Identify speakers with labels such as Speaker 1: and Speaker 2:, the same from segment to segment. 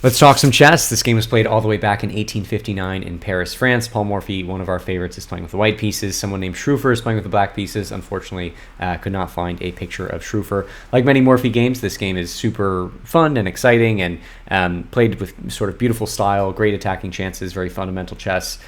Speaker 1: Let's talk some chess. This game was played all the way back in 1859 in Paris, France. Paul Morphy, one of our favorites, is playing with the white pieces. Someone named Schrufer is playing with the black pieces. Unfortunately, could not find a picture of Schrufer. Like many Morphy games, this game is super fun and exciting and played with sort of beautiful style, great attacking chances, very fundamental chess.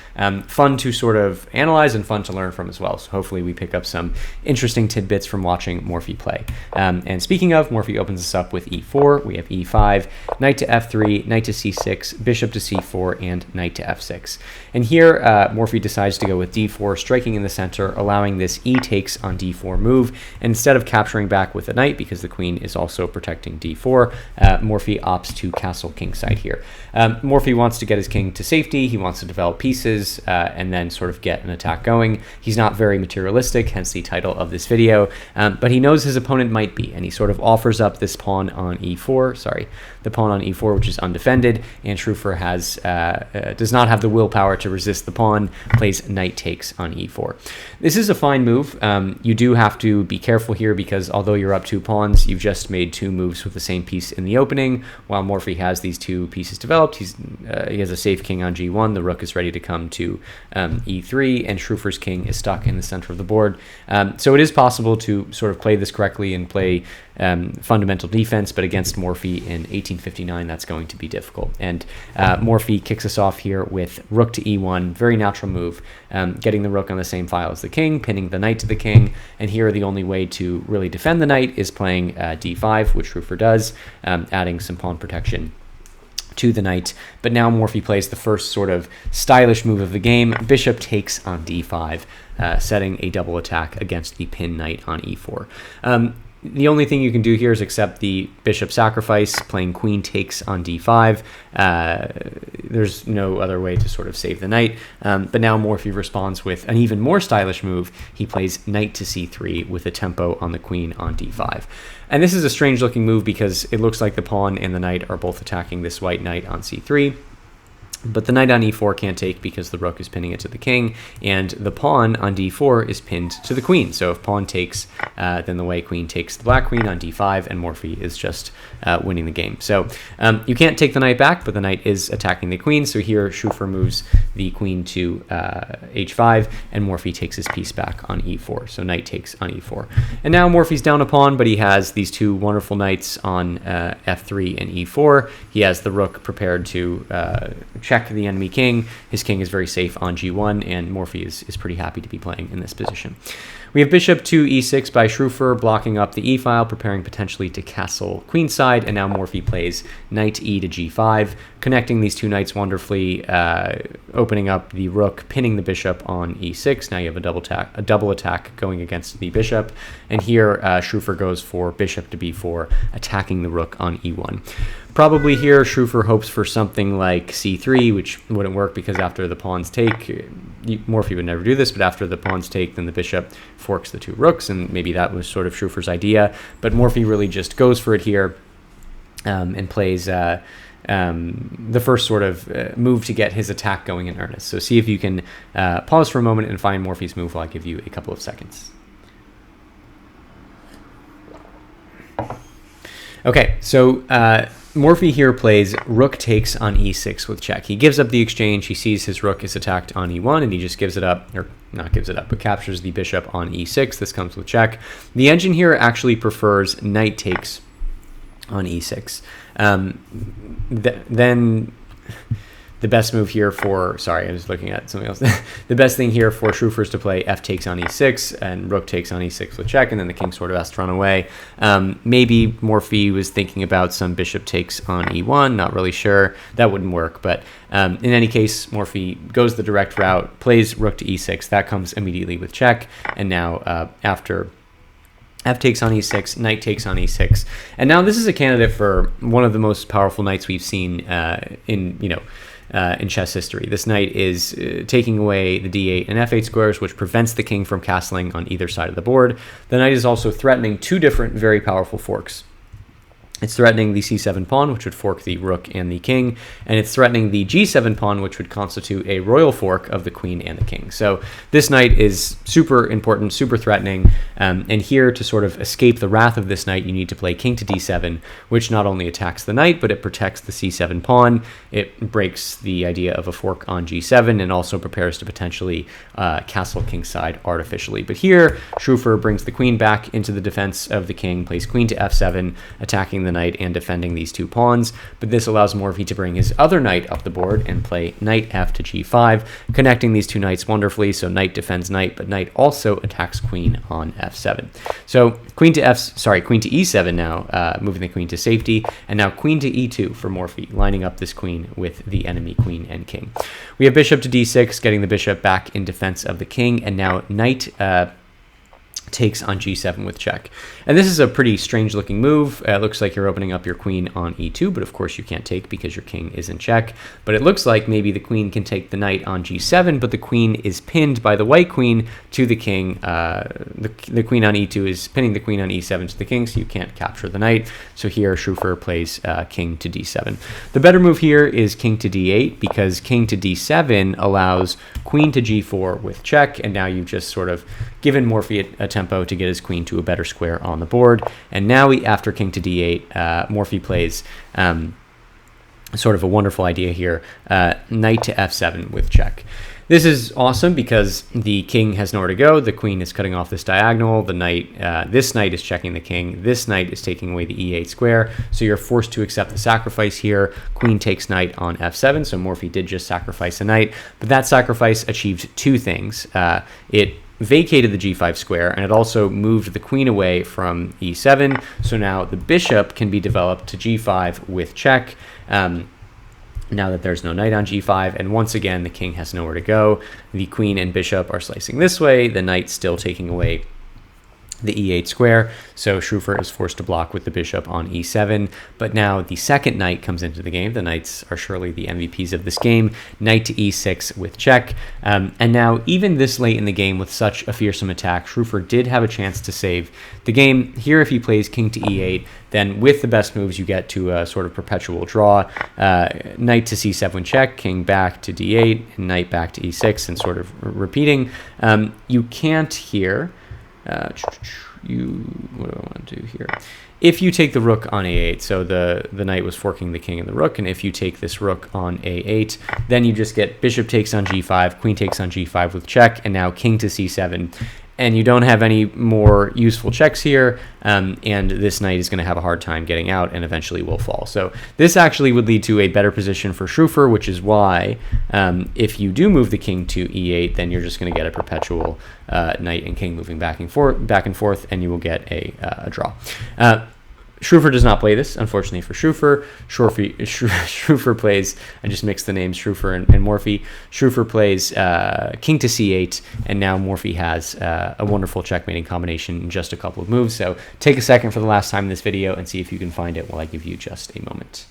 Speaker 1: Fun to sort of analyze and fun to learn from as well. So hopefully we pick up some interesting tidbits from watching Morphy play. And speaking of, Morphy opens us up with e4. We have e5, knight to f3, knight to c6, bishop to c4, and knight to f6. And here, Morphy decides to go with d4, striking in the center, allowing this e takes on d4 move. And instead of capturing back with the knight, because the queen is also protecting d4, Morphy opts to castle kingside here. Morphy wants to get his king to safety. He wants to develop pieces and then sort of get an attack going. He's not very materialistic, hence the title of this video, but he knows his opponent might be, and he sort of offers up this pawn on e4, the pawn on e4, which is undefended, and Schrufer does not have the willpower to resist the pawn, plays knight takes on e4. This is a fine move. You do have to be careful here because although you're up 2 pawns, you've just made 2 moves with the same piece in the opening, while Morphy has these 2 pieces developed. He has a safe king on g1, the rook is ready to come to e3, and Schrufer's king is stuck in the center of the board. So it is possible to sort of play this correctly and play fundamental defense, but against Morphy in 1859, that's going to be difficult. And Morphy kicks us off here with rook to e1, very natural move, getting the rook on the same file as the king, pinning the knight to the king, and here the only way to really defend the knight is playing d5, which Schrufer does, adding some pawn protection to the knight. But now Morphy plays the first sort of stylish move of the game, bishop takes on d5, setting a double attack against the pin knight on e4. The only thing you can do here is accept the bishop sacrifice, playing queen takes on d5. There's no other way to sort of save the knight. But now Morphy responds with an even more stylish move. He plays knight to c3 with a tempo on the queen on d5. And this is a strange looking move because it looks like the pawn and the knight are both attacking this white knight on c3. But the knight on e4 can't take because the rook is pinning it to the king, and the pawn on d4 is pinned to the queen. So if pawn takes, then the white queen takes the black queen on d5, and Morphy is just winning the game. So you can't take the knight back, but the knight is attacking the queen. So here Schrufer moves the queen to h5, and Morphy takes his piece back on e4. So knight takes on e4. And now Morphy's down a pawn, but he has these 2 wonderful knights on f3 and e4. He has the rook prepared to check the enemy king. His king is very safe on g1, and Morphy is pretty happy to be playing in this position. We have bishop to e6 by Schrufer, blocking up the e-file, preparing potentially to castle queenside, and now Morphy plays knight e to g5, connecting these 2 knights wonderfully, opening up the rook, pinning the bishop on e6. Now you have a double attack going against the bishop, and here Schrufer goes for bishop to b4, attacking the rook on e1. Probably here Schrufer hopes for something like c3, which wouldn't work because after the pawns take, Morphy would never do this, but after the pawns take, then the bishop forks the 2 rooks, and maybe that was sort of Schrufer's idea. But Morphy really just goes for it here and plays the first sort of move to get his attack going in earnest. So see if you can pause for a moment and find Morphy's move while I give you a couple of seconds. Okay, so Morphy here plays rook takes on e6 with check. He gives up the exchange. He sees his rook is attacked on e1, and he just gives it up, or not gives it up, but captures the bishop on e6. This comes with check. The engine here actually prefers knight takes on e6. Then the best move here for, sorry, I was looking at something else. The best thing here for Schrufer is to play f takes on e6 and rook takes on e6 with check, and then the king sort of has to run away. Maybe Morphy was thinking about some bishop takes on e1, not really sure. That wouldn't work, but in any case, Morphy goes the direct route, plays rook to e6. That comes immediately with check, and now after f takes on e6, knight takes on e6. And now this is a candidate for one of the most powerful knights we've seen in chess history. This knight is taking away the d8 and f8 squares, which prevents the king from castling on either side of the board. The knight is also threatening 2 different very powerful forks. It's threatening the c7 pawn, which would fork the rook and the king, and it's threatening the g7 pawn, which would constitute a royal fork of the queen and the king. So this knight is super important, super threatening, and here to sort of escape the wrath of this knight, you need to play king to d7, which not only attacks the knight, but it protects the c7 pawn. It breaks the idea of a fork on g7 and also prepares to potentially castle kingside artificially. But here, Schrufer brings the queen back into the defense of the king, plays queen to f7, attacking the knight and defending these two pawns, but this allows Morphy to bring his other knight up the board and play knight f to g5, connecting these two knights wonderfully. So knight defends knight, but knight also attacks queen on f7. So queen to e7 now, moving the queen to safety, and now queen to e2 for Morphy, lining up this queen with the enemy queen and king. We have bishop to d6, getting the bishop back in defense of the king, and now knight takes on g7 with check. And this is a pretty strange looking move. It looks like you're opening up your queen on e2, but of course you can't take because your king is in check. But it looks like maybe the queen can take the knight on g7, but the queen is pinned by the white queen to the king. The queen on e2 is pinning the queen on e7 to the king, so you can't capture the knight. So here Schrufer plays king to d7. The better move here is king to d8, because king to d7 allows queen to g4 with check, and now you've just sort of given Morphy a tempo to get his queen to a better square on the board. And now after king to d8, Morphy plays sort of a wonderful idea here, knight to f7 with check. This is awesome because the king has nowhere to go. The queen is cutting off this diagonal. The knight, this knight is checking the king. This knight is taking away the e8 square. So you're forced to accept the sacrifice here. Queen takes knight on f7. So Morphy did just sacrifice a knight, but that sacrifice achieved two things. It vacated the g5 square, and it also moved the queen away from e7. So now the bishop can be developed to g5 with check. Now that there's no knight on g5, and once again the king has nowhere to go. The queen and bishop are slicing this way, the knight still taking away the e8 square, so Schrufer is forced to block with the bishop on e7. But now the second knight comes into the game. The knights are surely the MVPs of this game. Knight to e6 with check. And now even this late in the game with such a fearsome attack, Schrufer did have a chance to save the game. Here if he plays king to e8, then with the best moves you get to a sort of perpetual draw. Knight to c7 check, king back to d8, and knight back to e6, and sort of repeating. You can't here. What do I want to do here? If you take the rook on a8, so the knight was forking the king and the rook, and if you take this rook on a8, then you just get bishop takes on g5, queen takes on g5 with check, and now king to c7. And you don't have any more useful checks here, and this knight is going to have a hard time getting out and eventually will fall. So this actually would lead to a better position for Schrufer, which is why if you do move the king to e8, then you're just going to get a perpetual knight and king moving back and forth, and you will get a draw. Schrufer does not play this, unfortunately for Schrufer. Schrufer plays, I just mixed the names, Schrufer and Morphy. Schrufer plays king to c8, and now Morphy has a wonderful checkmating combination in just a couple of moves. So take a second for the last time in this video and see if you can find it while I give you just a moment.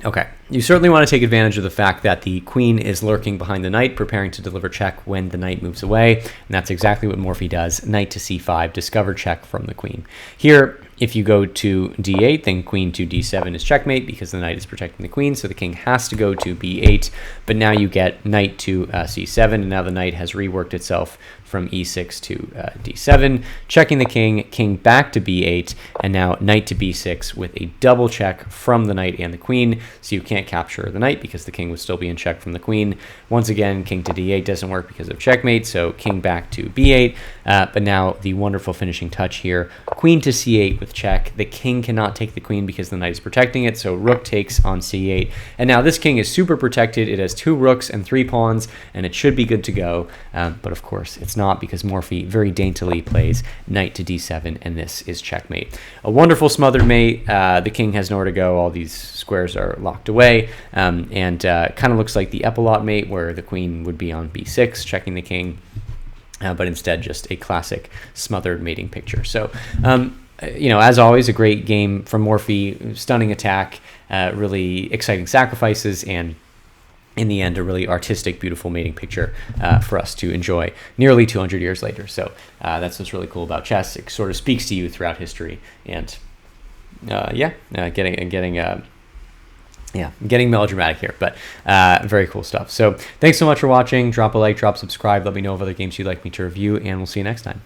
Speaker 1: Okay, you certainly want to take advantage of the fact that the queen is lurking behind the knight, preparing to deliver check when the knight moves away, and that's exactly what Morphy does. Knight to c5, discover check from the queen. Here, if you go to d8, then queen to d7 is checkmate because the knight is protecting the queen, so the king has to go to b8, but now you get knight to c7, and now the knight has reworked itself from e6 to d7, checking the king, king back to b8, and now knight to b6 with a double check from the knight and the queen, so you can't capture the knight because the king would still be in check from the queen. Once again, king to d8 doesn't work because of checkmate, so king back to b8, but now the wonderful finishing touch here, queen to c8 with check. The king cannot take the queen because the knight is protecting it, so rook takes on c8, and now this king is super protected. It has 2 rooks and 3 pawns, and it should be good to go, but of course it's not because Morphy very daintily plays knight to d7, and this is checkmate. A wonderful smothered mate. The king has nowhere to go. All these squares are locked away, and kind of looks like the epilogue mate where the queen would be on b6 checking the king, but instead just a classic smothered mating picture. So as always, a great game from Morphy, stunning attack, really exciting sacrifices, and in the end, a really artistic, beautiful mating picture for us to enjoy nearly 200 years later. So that's what's really cool about chess. It sort of speaks to you throughout history, and getting melodramatic here, but very cool stuff. So thanks so much for watching. Drop a like, drop subscribe. Let me know of other games you'd like me to review, and we'll see you next time.